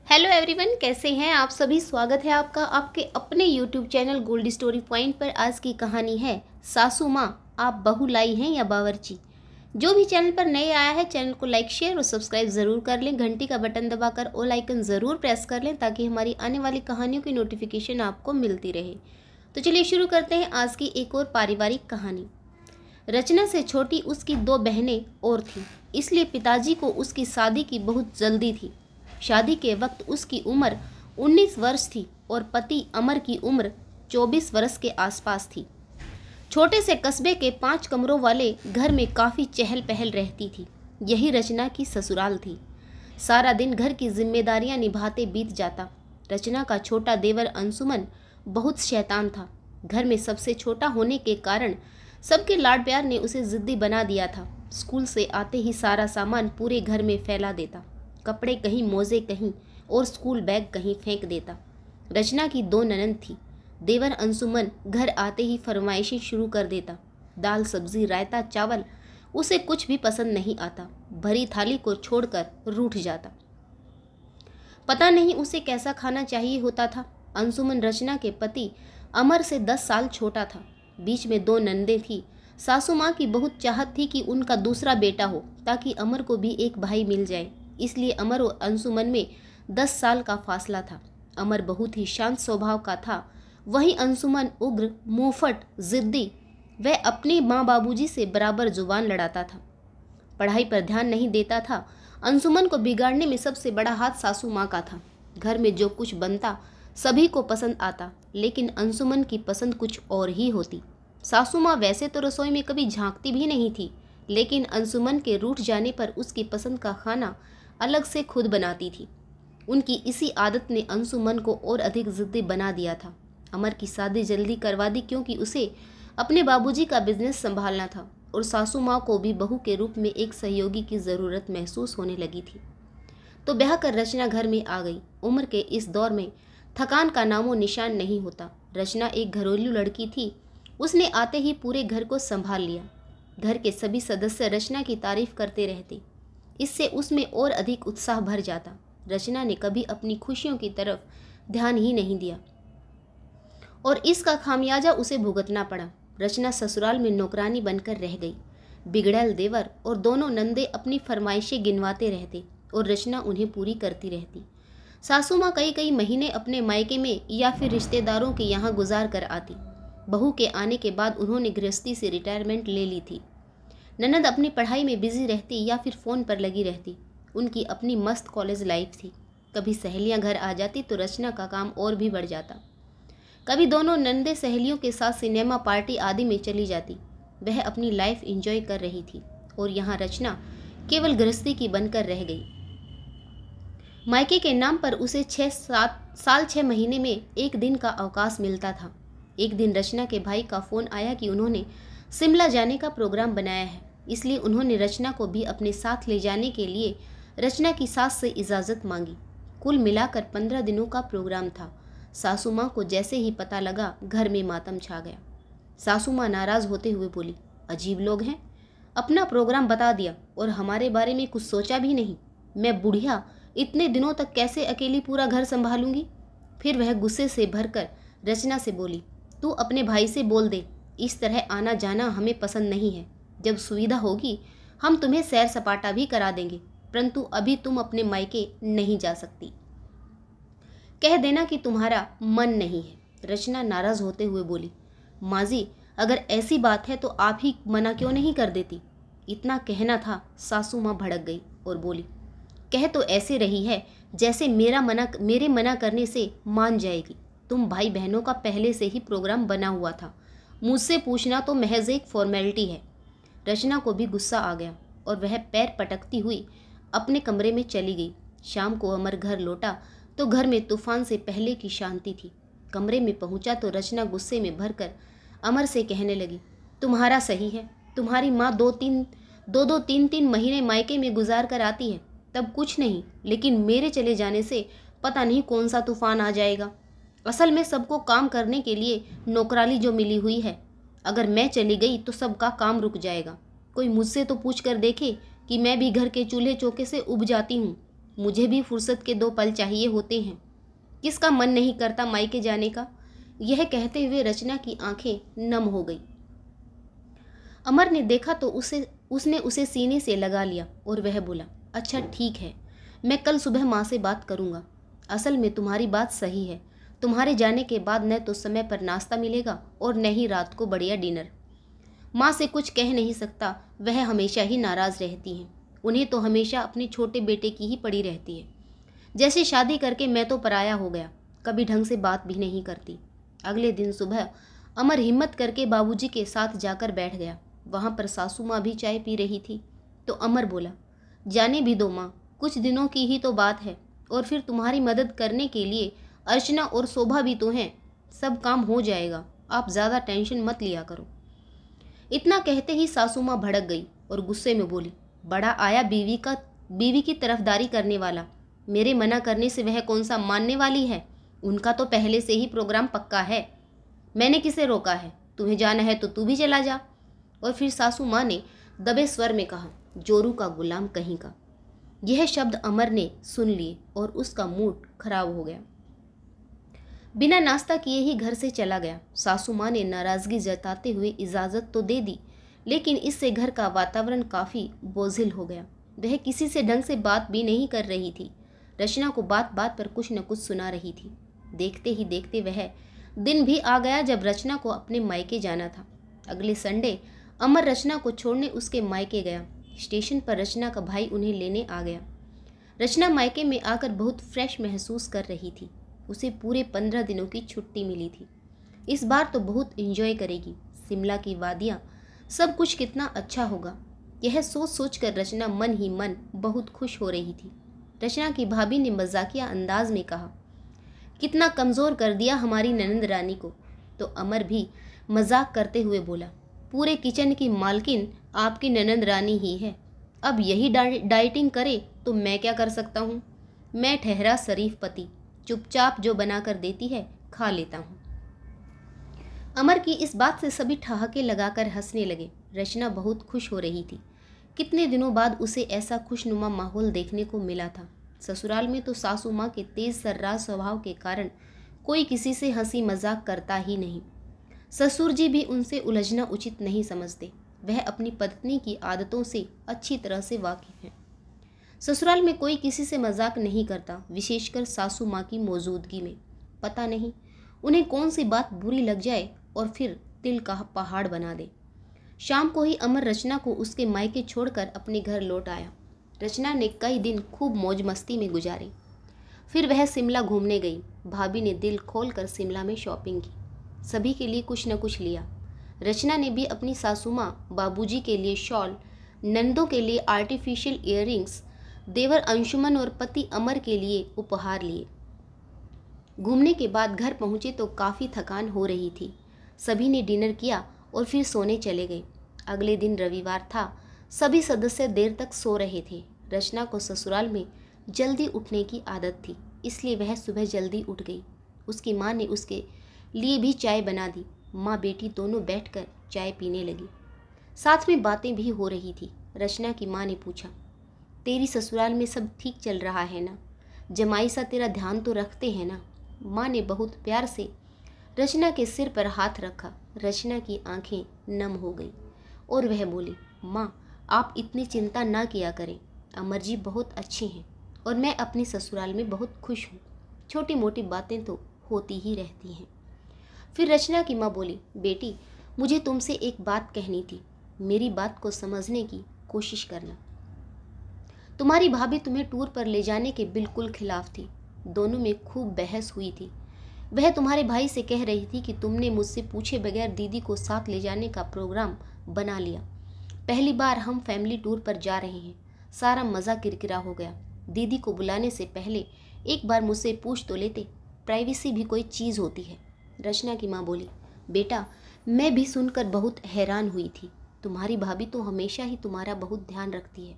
Hello everyone, कैसे हैं आप सभी। स्वागत है आपका आपके अपने YouTube channel gold story point पर। आज की कहानी है सासू माँ आप बहू लाई हैं या बावर्ची। जो भी चैनल पर नए आया है चैनल को लाइक शेयर और सब्सक्राइब ज़रूर कर लें। घंटी का बटन दबाकर ऑल आइकन ज़रूर प्रेस कर लें ताकि हमारी आने वाली कहानियों की नोटिफिकेशन आपको मिलती रहे। तो चलिए शुरू करते हैं आज की एक और पारिवारिक कहानी। रचना से छोटी उसकी 2 बहनें और थीं, इसलिए पिताजी को उसकी शादी की बहुत जल्दी थी। शादी के वक्त उसकी उम्र 19 वर्ष थी और पति अमर की उम्र 24 वर्ष के आसपास थी। छोटे से कस्बे के 5 कमरों वाले घर में काफ़ी चहल पहल रहती थी। यही रचना की ससुराल थी। सारा दिन घर की जिम्मेदारियां निभाते बीत जाता। रचना का छोटा देवर अंशुमन बहुत शैतान था। घर में सबसे छोटा होने के कारण सबके लाड प्यार ने उसे जिद्दी बना दिया था। स्कूल से आते ही सारा सामान पूरे घर में फैला देता। कपड़े कहीं, मोजे कहीं और स्कूल बैग कहीं फेंक देता। रचना की 2 ननद थी। देवर अंशुमन घर आते ही फरमाइशें शुरू कर देता। दाल, सब्जी, रायता, चावल उसे कुछ भी पसंद नहीं आता। भरी थाली को छोड़कर रूठ जाता। पता नहीं उसे कैसा खाना चाहिए होता था। अंशुमन रचना के पति अमर से 10 साल छोटा था। बीच में 2 नंदें थी। सासू माँ की बहुत चाहत थी कि उनका दूसरा बेटा हो ताकि अमर को भी एक भाई मिल जाए। इसलिए अमर और अंशुमन में 10 साल का फासला था। अमर बहुत ही शांत स्वभाव का था, वहीं अंशुमन उग्र, मुंहफट, जिद्दी। वह अपने माँ बाबूजी से बराबर जुबान लड़ाता था। पढ़ाई पर ध्यान नहीं देता था। अंशुमन को बिगाड़ने में सबसे बड़ा हाथ सासू माँ का था। घर में जो कुछ बनता सभी को पसंद आता, लेकिन अंशुमन की पसंद कुछ और ही होती। सासू माँ वैसे तो रसोई में कभी झांकती भी नहीं थी, लेकिन अंशुमन के रूठ जाने पर उसकी पसंद का खाना अलग से खुद बनाती थी। उनकी इसी आदत ने अंशुमन को और अधिक जिद्दी बना दिया था। अमर की शादी जल्दी करवा दी क्योंकि उसे अपने बाबूजी का बिजनेस संभालना था और सासू माँ को भी बहू के रूप में एक सहयोगी की ज़रूरत महसूस होने लगी थी। तो ब्याह कर रचना घर में आ गई। उम्र के इस दौर में थकान का नामो निशान नहीं होता। रचना एक घरेलू लड़की थी। उसने आते ही पूरे घर को संभाल लिया। घर के सभी सदस्य रचना की तारीफ करते रहते। इससे उसमें और अधिक उत्साह भर जाता। रचना ने कभी अपनी खुशियों की तरफ ध्यान ही नहीं दिया और इसका खामियाजा उसे भुगतना पड़ा। रचना ससुराल में नौकरानी बनकर रह गई। बिगड़ैल देवर और दोनों नंदे अपनी फरमाइशें गिनवाते रहते और रचना उन्हें पूरी करती रहती। सासू माँ कई कई महीने अपने मायके में या फिर रिश्तेदारों के यहाँ गुजार कर आती। बहू के आने के बाद उन्होंने गृहस्थी से रिटायरमेंट ले ली थी। ननद अपनी पढ़ाई में बिजी रहती या फिर फ़ोन पर लगी रहती। उनकी अपनी मस्त कॉलेज लाइफ थी। कभी सहेलियां घर आ जाती तो रचना का काम और भी बढ़ जाता। कभी दोनों नंदे सहेलियों के साथ सिनेमा, पार्टी आदि में चली जाती। वह अपनी लाइफ एंजॉय कर रही थी और यहाँ रचना केवल गृहस्थी की बनकर रह गई। मायके के नाम पर उसे 6 महीने में एक दिन का अवकाश मिलता था। एक दिन रचना के भाई का फ़ोन आया कि उन्होंने शिमला जाने का प्रोग्राम बनाया है, इसलिए उन्होंने रचना को भी अपने साथ ले जाने के लिए रचना की सास से इजाज़त मांगी। कुल मिलाकर 15 दिनों का प्रोग्राम था। सासू माँ को जैसे ही पता लगा घर में मातम छा गया। सासू माँ नाराज़ होते हुए बोली, अजीब लोग हैं, अपना प्रोग्राम बता दिया और हमारे बारे में कुछ सोचा भी नहीं। मैं बुढ़िया इतने दिनों तक कैसे अकेली पूरा घर संभालूंगी। फिर वह गुस्से से भरकर रचना से बोली, तू अपने भाई से बोल दे, इस तरह आना जाना हमें पसंद नहीं है। जब सुविधा होगी हम तुम्हें सैर सपाटा भी करा देंगे, परंतु अभी तुम अपने मायके नहीं जा सकती। कह देना कि तुम्हारा मन नहीं है। रचना नाराज़ होते हुए बोली, माँ जी अगर ऐसी बात है तो आप ही मना क्यों नहीं कर देती। इतना कहना था। सासू माँ भड़क गई और बोली, कह तो ऐसे रही है जैसे मेरे मना करने से मान जाएगी। तुम भाई बहनों का पहले से ही प्रोग्राम बना हुआ था, मुझसे पूछना तो महज एक फॉर्मेलिटी है। रचना को भी गुस्सा आ गया और वह पैर पटकती हुई अपने कमरे में चली गई। शाम को अमर घर लौटा तो घर में तूफान से पहले की शांति थी। कमरे में पहुंचा तो रचना गुस्से में भरकर अमर से कहने लगी, तुम्हारा सही है, तुम्हारी माँ 2-3 महीने मायके में गुजार कर आती है तब कुछ नहीं, लेकिन मेरे चले जाने से पता नहीं कौन सा तूफान आ जाएगा। असल में सबको काम करने के लिए नौकरानी जो मिली हुई है, अगर मैं चली गई तो सबका काम रुक जाएगा। कोई मुझसे तो पूछ कर देखे कि मैं भी घर के चूल्हे चौके से उब जाती हूँ। मुझे भी फुर्सत के 2 पल चाहिए होते हैं। किसका मन नहीं करता मायके जाने का। यह कहते हुए रचना की आंखें नम हो गई। अमर ने देखा तो उसने उसे सीने से लगा लिया और वह बोला, अच्छा ठीक है, मैं कल सुबह माँ से बात करूँगा। असल में तुम्हारी बात सही है। तुम्हारे जाने के बाद न तो समय पर नाश्ता मिलेगा और न ही रात को बढ़िया डिनर। माँ से कुछ कह नहीं सकता, वह हमेशा ही नाराज़ रहती हैं। उन्हें तो हमेशा अपने छोटे बेटे की ही पड़ी रहती है। जैसे शादी करके मैं तो पराया हो गया, कभी ढंग से बात भी नहीं करती। अगले दिन सुबह अमर हिम्मत करके बाबूजी के साथ जाकर बैठ गया। वहाँ पर सासू माँ भी चाय पी रही थी। तो अमर बोला, जाने भी दो माँ, कुछ दिनों की ही तो बात है, और फिर तुम्हारी मदद करने के लिए अर्चना और शोभा भी तो हैं। सब काम हो जाएगा, आप ज़्यादा टेंशन मत लिया करो। इतना कहते ही सासू माँ भड़क गई और गुस्से में बोली, बड़ा आया बीवी की तरफदारी करने वाला। मेरे मना करने से वह कौन सा मानने वाली है। उनका तो पहले से ही प्रोग्राम पक्का है। मैंने किसे रोका है? तुम्हें जाना है तो तू भी चला जा। और फिर सासू माँ ने दबे स्वर में कहा, जोरू का गुलाम कहीं का। यह शब्द अमर ने सुन लिए और उसका मूड खराब हो गया। बिना नाश्ता किए ही घर से चला गया। सासू माँ ने नाराज़गी जताते हुए इजाज़त तो दे दी, लेकिन इससे घर का वातावरण काफ़ी बोझिल हो गया। वह किसी से ढंग से बात भी नहीं कर रही थी। रचना को बात बात पर कुछ न कुछ सुना रही थी। देखते ही देखते वह दिन भी आ गया जब रचना को अपने मायके जाना था। अगले संडे अमर रचना को छोड़ने उसके मायके गया। स्टेशन पर रचना का भाई उन्हें लेने आ गया। रचना मायके में आकर बहुत फ्रेश महसूस कर रही थी। उसे पूरे 15 दिनों की छुट्टी मिली थी। इस बार तो बहुत एंजॉय करेगी। शिमला की वादियाँ, सब कुछ कितना अच्छा होगा। यह सोच सोच कर रचना मन ही मन बहुत खुश हो रही थी। रचना की भाभी ने मजाकिया अंदाज में कहा, कितना कमज़ोर कर दिया हमारी ननंद रानी को। तो अमर भी मजाक करते हुए बोला, पूरे किचन की मालकिन आपकी ननंद रानी ही है। अब यही डाइटिंग करे तो मैं क्या कर सकता हूँ। मैं ठहरा शरीफ पति, चुपचाप जो बनाकर देती है खा लेता हूँ। अमर की इस बात से सभी ठहाके लगाकर हंसने लगे। रचना बहुत खुश हो रही थी। कितने दिनों बाद उसे ऐसा खुशनुमा माहौल देखने को मिला था। ससुराल में तो सासू माँ के तेज सर्रास स्वभाव के कारण कोई किसी से हंसी मजाक करता ही नहीं। ससुर जी भी उनसे उलझना उचित नहीं समझते। वह अपनी पत्नी की आदतों से अच्छी तरह से वाकिफ हैं। ससुराल में कोई किसी से मजाक नहीं करता, विशेषकर सासू माँ की मौजूदगी में। पता नहीं उन्हें कौन सी बात बुरी लग जाए और फिर तिल का पहाड़ बना दे। शाम को ही अमर रचना को उसके मायके छोड़कर अपने घर लौट आया। रचना ने कई दिन खूब मौज मस्ती में गुजारे। फिर वह शिमला घूमने गई। भाभी ने दिल खोलकर शिमला में शॉपिंग की। सभी के लिए कुछ न कुछ लिया। रचना ने भी अपनी सासू माँ बाबूजी के लिए शॉल, नंदों के लिए आर्टिफिशियल ईयररिंग्स, देवर अंशुमन और पति अमर के लिए उपहार लिए। घूमने के बाद घर पहुँचे तो काफ़ी थकान हो रही थी। सभी ने डिनर किया और फिर सोने चले गए। अगले दिन रविवार था। सभी सदस्य देर तक सो रहे थे। रचना को ससुराल में जल्दी उठने की आदत थी, इसलिए वह सुबह जल्दी उठ गई। उसकी माँ ने उसके लिए भी चाय बना दी। माँ बेटी दोनों बैठकर चाय पीने लगी। साथ में बातें भी हो रही थी। रचना की माँ ने पूछा, तेरी ससुराल में सब ठीक चल रहा है ना? जमाई सा तेरा ध्यान तो रखते हैं ना? माँ ने बहुत प्यार से रचना के सिर पर हाथ रखा। रचना की आंखें नम हो गई और वह बोली, माँ आप इतनी चिंता ना किया करें। अमर जी बहुत अच्छे हैं और मैं अपनी ससुराल में बहुत खुश हूँ। छोटी मोटी बातें तो होती ही रहती हैं। फिर रचना की माँ बोली, बेटी मुझे तुमसे एक बात कहनी थी। मेरी बात को समझने की कोशिश करना। तुम्हारी भाभी तुम्हें टूर पर ले जाने के बिल्कुल खिलाफ थी। दोनों में खूब बहस हुई थी। वह तुम्हारे भाई से कह रही थी कि तुमने मुझसे पूछे बगैर दीदी को साथ ले जाने का प्रोग्राम बना लिया। पहली बार हम फैमिली टूर पर जा रहे हैं। सारा मज़ा किरकिरा हो गया। दीदी को बुलाने से पहले एक बार मुझसे पूछ तो लेते, प्राइवेसी भी कोई चीज़ होती है। रचना की माँ बोली, बेटा मैं भी सुनकर बहुत हैरान हुई थी। तुम्हारी भाभी तो हमेशा ही तुम्हारा बहुत ध्यान रखती है।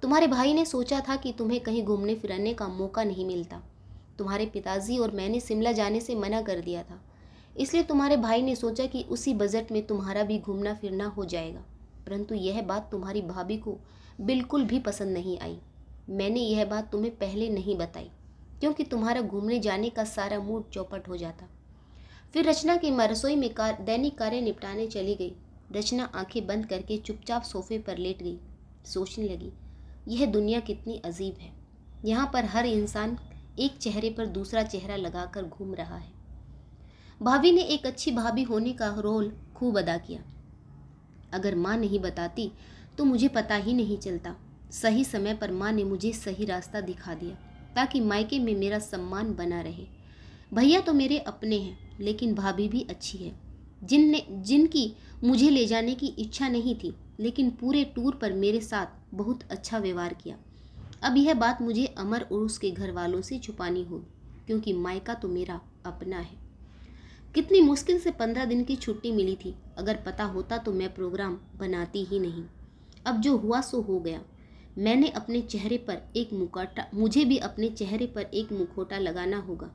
तुम्हारे भाई ने सोचा था कि तुम्हें कहीं घूमने फिरने का मौका नहीं मिलता। तुम्हारे पिताजी और मैंने शिमला जाने से मना कर दिया था, इसलिए तुम्हारे भाई ने सोचा कि उसी बजट में तुम्हारा भी घूमना फिरना हो जाएगा। परंतु यह बात तुम्हारी भाभी को बिल्कुल भी पसंद नहीं आई। मैंने यह बात तुम्हें पहले नहीं बताई क्योंकि तुम्हारा घूमने जाने का सारा मूड चौपट हो जाता। फिर रचना की माँ रसोई में दैनिक कार्य निपटाने चली गई। रचना आंखें बंद करके चुपचाप सोफे पर लेट गई। सोचने लगी, यह दुनिया कितनी अजीब है। यहाँ पर हर इंसान एक चेहरे पर दूसरा चेहरा लगाकर घूम रहा है। भाभी ने एक अच्छी भाभी होने का रोल खूब अदा किया। अगर माँ नहीं बताती तो मुझे पता ही नहीं चलता। सही समय पर माँ ने मुझे सही रास्ता दिखा दिया ताकि मायके में मेरा सम्मान बना रहे। भैया तो मेरे अपने हैं, लेकिन भाभी भी अच्छी है, जिनकी मुझे ले जाने की इच्छा नहीं थी, लेकिन पूरे टूर पर मेरे साथ बहुत अच्छा व्यवहार किया। अब यह बात मुझे अमर और उसके घर वालों से छुपानी होगी क्योंकि मायका तो मेरा अपना है। कितनी मुश्किल से 15 दिन की छुट्टी मिली थी। अगर पता होता तो मैं प्रोग्राम बनाती ही नहीं। अब जो हुआ सो हो गया। मुझे भी अपने चेहरे पर एक मुखौटा लगाना होगा।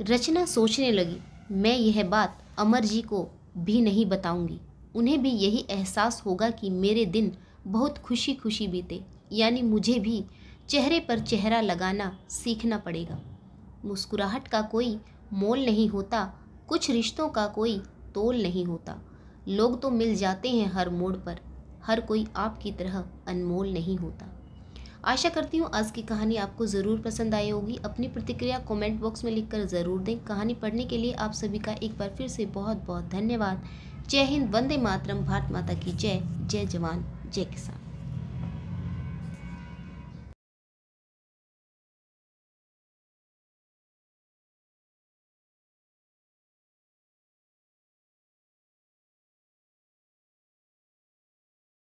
रचना सोचने लगी, मैं यह बात अमर जी को भी नहीं बताऊंगी। उन्हें भी यही एहसास होगा कि मेरे दिन बहुत खुशी खुशी बीते, यानी मुझे भी चेहरे पर चेहरा लगाना सीखना पड़ेगा। मुस्कुराहट का कोई मोल नहीं होता, कुछ रिश्तों का कोई तोल नहीं होता। लोग तो मिल जाते हैं हर मोड़ पर, हर कोई आपकी तरह अनमोल नहीं होता। आशा करती हूँ आज की कहानी आपको ज़रूर पसंद आई होगी। अपनी प्रतिक्रिया कमेंट बॉक्स में लिखकर ज़रूर दें। कहानी पढ़ने के लिए आप सभी का एक बार फिर से बहुत बहुत धन्यवाद। जय हिंद, वंदे मातरम, भारत माता की जय। जय जवान जय किसान।